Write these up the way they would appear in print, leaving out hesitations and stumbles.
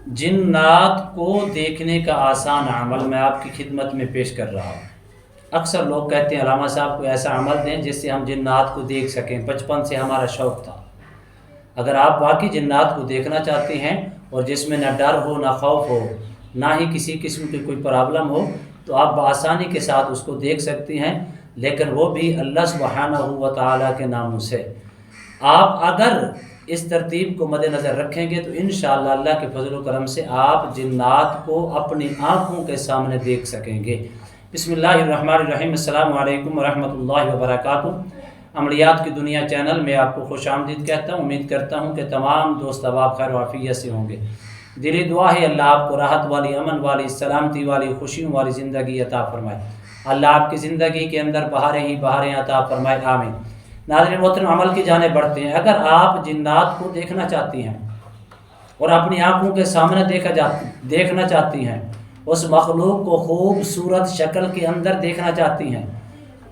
جنات کو دیکھنے کا آسان عمل میں آپ کی خدمت میں پیش کر رہا ہوں۔ اکثر لوگ کہتے ہیں علامہ صاحب کو ایسا عمل دیں جس سے ہم جنات کو دیکھ سکیں، بچپن سے ہمارا شوق تھا۔ اگر آپ واقعی جنات کو دیکھنا چاہتے ہیں اور جس میں نہ ڈر ہو نہ خوف ہو نہ ہی کسی قسم کی کوئی پرابلم ہو تو آپ بآسانی کے ساتھ اس کو دیکھ سکتے ہیں، لیکن وہ بھی اللہ سبحانہ و تعالیٰ کے ناموں سے۔ آپ اگر اس ترتیب کو مد نظر رکھیں گے تو انشاءاللہ اللہ کے فضل و کرم سے آپ جنات کو اپنی آنکھوں کے سامنے دیکھ سکیں گے۔ بسم اللہ الرحمن الرحیم۔ السلام علیکم ورحمۃ اللہ وبرکاتہ۔ عملیات کی دنیا چینل میں آپ کو خوش آمدید کہتا ہوں۔ امید کرتا ہوں کہ تمام دوست احباب خیر و عافیت سے ہوں گے۔ دلی دعا ہے اللہ آپ کو راحت والی، امن والی، سلامتی والی، خوشیوں والی زندگی عطا فرمائے۔ اللہ آپ کی زندگی کے اندر بہاریں ہی بہاریں عطا فرمائے، آمین۔ ناظرین محترم، عمل کی جانب بڑھتے ہیں۔ اگر آپ جنات کو دیکھنا چاہتی ہیں اور اپنی آنکھوں کے سامنے دیکھنا چاہتی ہیں، اس مخلوق کو خوبصورت شکل کے اندر دیکھنا چاہتی ہیں،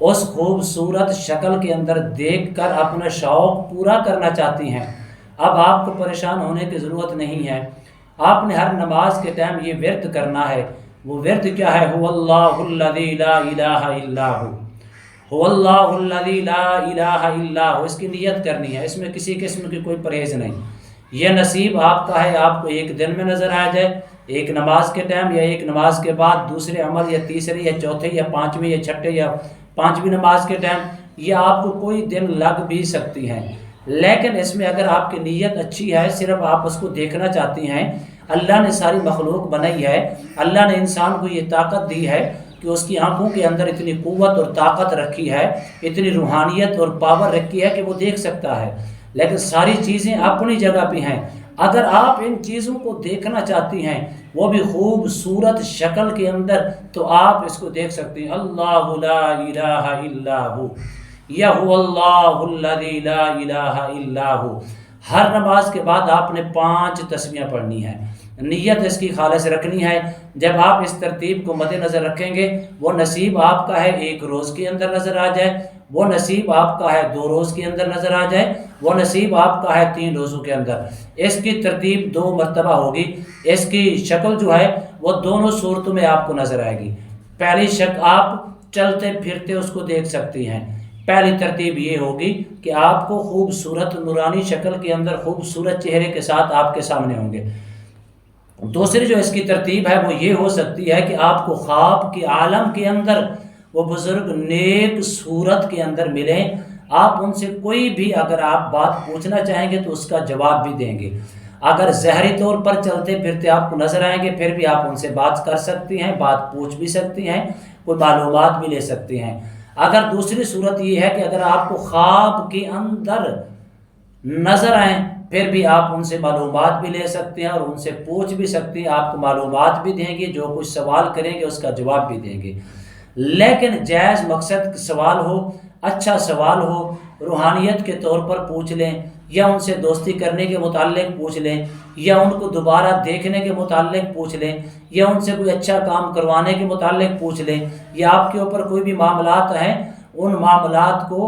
اس خوبصورت شکل کے اندر دیکھ کر اپنا شوق پورا کرنا چاہتی ہیں، اب آپ کو پریشان ہونے کی ضرورت نہیں ہے۔ آپ نے ہر نماز کے ٹائم یہ ورد کرنا ہے۔ وہ ورد کیا ہے؟ هو اللہ الذی لا الہ الا ہو، هو اللہ الذی لا الہ الا ہو۔ اس کی نیت کرنی ہے، اس میں کسی قسم کی کوئی پرہیز نہیں۔ یہ نصیب آپ کا ہے، آپ کو ایک دن میں نظر آ جائے، ایک نماز کے ٹائم یا ایک نماز کے بعد دوسرے عمل یا تیسرے یا چوتھے یا پانچویں یا چھٹے یا پانچویں نماز کے ٹائم، یہ آپ کو کوئی دن لگ بھی سکتی ہیں، لیکن اس میں اگر آپ کی نیت اچھی ہے، صرف آپ اس کو دیکھنا چاہتی ہیں۔ اللہ نے ساری مخلوق بنائی ہے، اللہ نے انسان کو یہ طاقت دی ہے کہ اس کی آنکھوں کے اندر اتنی قوت اور طاقت رکھی ہے، اتنی روحانیت اور پاور رکھی ہے کہ وہ دیکھ سکتا ہے، لیکن ساری چیزیں اپنی جگہ پہ ہیں۔ اگر آپ ان چیزوں کو دیکھنا چاہتی ہیں، وہ بھی خوبصورت شکل کے اندر، تو آپ اس کو دیکھ سکتے ہیں۔ اللہ لا الہ الا ہو، یا هو اللہ الذی لا الہ الا ہو۔ ہر نماز کے بعد آپ نے 5 تسبیحیں پڑھنی ہیں، نیت اس کی خالص رکھنی ہے۔ جب آپ اس ترتیب کو مد نظر رکھیں گے، وہ نصیب آپ کا ہے 1 روز کے اندر نظر آ جائے، وہ نصیب آپ کا ہے 2 روز کے اندر نظر آ جائے، وہ نصیب آپ کا ہے 3 روزوں کے اندر۔ اس کی ترتیب 2 مرتبہ ہوگی۔ اس کی شکل جو ہے وہ دونوں صورتوں میں آپ کو نظر آئے گی۔ پہلی شکل آپ چلتے پھرتے اس کو دیکھ سکتی ہیں۔ پہلی ترتیب یہ ہوگی کہ آپ کو خوبصورت نورانی شکل کے اندر خوبصورت چہرے کے ساتھ آپ کے سامنے ہوں گے۔ دوسری جو اس کی ترتیب ہے وہ یہ ہو سکتی ہے کہ آپ کو خواب کے عالم کے اندر وہ بزرگ نیک صورت کے اندر ملیں، آپ ان سے کوئی بھی اگر آپ بات پوچھنا چاہیں گے تو اس کا جواب بھی دیں گے۔ اگر ظاہری طور پر چلتے پھرتے آپ کو نظر آئیں گے، پھر بھی آپ ان سے بات کر سکتی ہیں، بات پوچھ بھی سکتی ہیں، کوئی معلومات بھی لے سکتی ہیں۔ اگر دوسری صورت یہ ہے کہ اگر آپ کو خواب کے اندر نظر آئیں، پھر بھی آپ ان سے معلومات بھی لے سکتے ہیں اور ان سے پوچھ بھی سکتے ہیں، آپ کو معلومات بھی دیں گے، جو کچھ سوال کریں گے اس کا جواب بھی دیں گے۔ لیکن جائز مقصد سوال ہو، اچھا سوال ہو، روحانیت کے طور پر پوچھ لیں، یا ان سے دوستی کرنے کے متعلق پوچھ لیں، یا ان کو دوبارہ دیکھنے کے متعلق پوچھ لیں، یا ان سے کوئی اچھا کام کروانے کے متعلق پوچھ لیں، یا آپ کے اوپر کوئی بھی معاملات ہیں، ان معاملات کو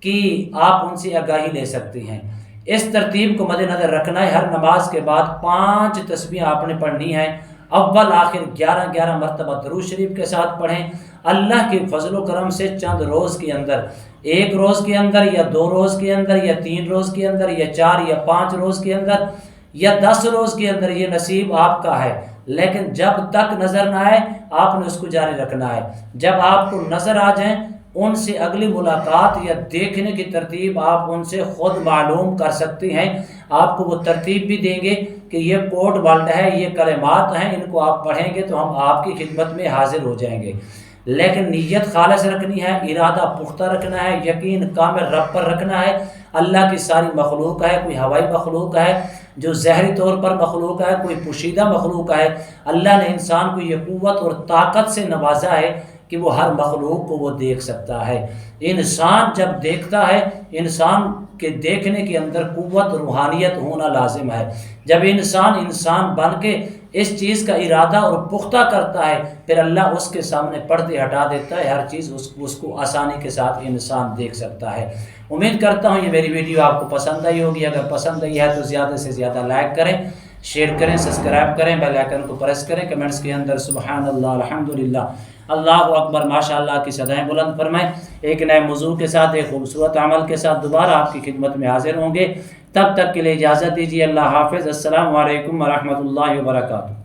کہ آپ ان سے آگاہی لے سکتی ہیں۔ اس ترتیب کو مد نظر رکھنا ہے۔ ہر نماز کے بعد 5 تسبیح آپ نے پڑھنی ہے، اول آخر 11 مرتبہ درود شریف کے ساتھ پڑھیں۔ اللہ کے فضل و کرم سے چند روز کے اندر، 1 روز کے اندر یا 2 روز کے اندر یا 3 روز کے اندر یا 4 یا 5 روز کے اندر یا 10 روز کے اندر یہ نصیب آپ کا ہے، لیکن جب تک نظر نہ آئے آپ نے اس کو جاری رکھنا ہے۔ جب آپ کو نظر آ جائیں، ان سے اگلی ملاقات یا دیکھنے کی ترتیب آپ ان سے خود معلوم کر سکتی ہیں۔ آپ کو وہ ترتیب بھی دیں گے کہ یہ کوڈ ورڈ ہے، یہ کلمات ہیں، ان کو آپ پڑھیں گے تو ہم آپ کی خدمت میں حاضر ہو جائیں گے۔ لیکن نیت خالص رکھنی ہے، ارادہ پختہ رکھنا ہے، یقین کامل رب پر رکھنا ہے۔ اللہ کی ساری مخلوق ہے، کوئی ہوائی مخلوق ہے جو ظاہری طور پر مخلوق ہے، کوئی پوشیدہ مخلوق ہے۔ اللہ نے انسان کو یہ قوت اور طاقت سے نوازا ہے کہ وہ ہر مخلوق کو وہ دیکھ سکتا ہے۔ انسان جب دیکھتا ہے، انسان کے دیکھنے کے اندر قوت روحانیت ہونا لازم ہے۔ جب انسان بن کے اس چیز کا ارادہ اور پختہ کرتا ہے، پھر اللہ اس کے سامنے پردے ہٹا دیتا ہے، ہر چیز اس کو آسانی کے ساتھ انسان دیکھ سکتا ہے۔ امید کرتا ہوں یہ میری ویڈیو آپ کو پسند آئی ہوگی۔ اگر پسند آئی ہے تو زیادہ سے زیادہ لائک کریں، شیئر کریں، سبسکرائب کریں، بیل آئیکن کو پریس کریں، کمنٹس کے اندر سبحان اللہ الحمدللہ اللہ اکبر ماشاء اللہ کی صدائیں بلند فرمائیں۔ ایک نئے موضوع کے ساتھ، ایک خوبصورت عمل کے ساتھ دوبارہ آپ کی خدمت میں حاضر ہوں گے، تب تک کے لیے اجازت دیجیے، اللہ حافظ، السلام علیکم ورحمۃ اللہ وبرکاتہ۔